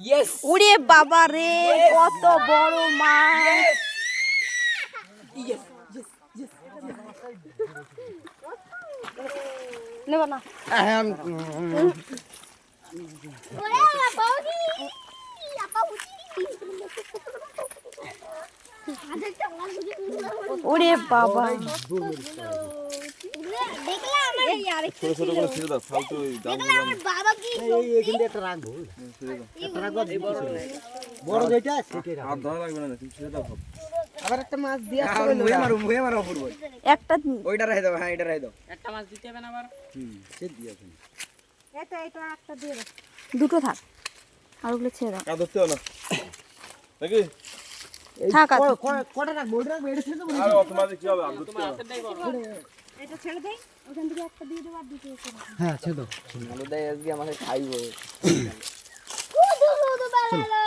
Yes ওরে বাবা রে কত বড় মাছ ইয়েস নেব না ওরে বাবা ছোট ছোট করে ছেড়ে দাও ফালতু ওই দামগুলো বড় যেটা সেটা হাত ধরা লাগবে না তুমি ছেড়ে দাও সব। আবার একটা মাছ দিয়ে মুয়ে মারো অপূর্ব একটা ওইটা রাখে দাও হ্যাঁ এটা রাখে দাও সে দিয়েছেন দুটো থাক আর ওগুলো ছেড়ে দাও আর ধরতে হলো নাকি থাক আর কটা রাখবো ওটা রাখবো এটা ছেড়ে দেবো আর অত মাঝে কি হবে আর ধরতে হবে এটা ছেড়ে দেই ওখান থেকে একটা দিয়ে দেব আর দুটো ছেড়ে হ্যাঁ ছেড়ে দাও আলু দেয় আজকে আমাকে খাইবো দাও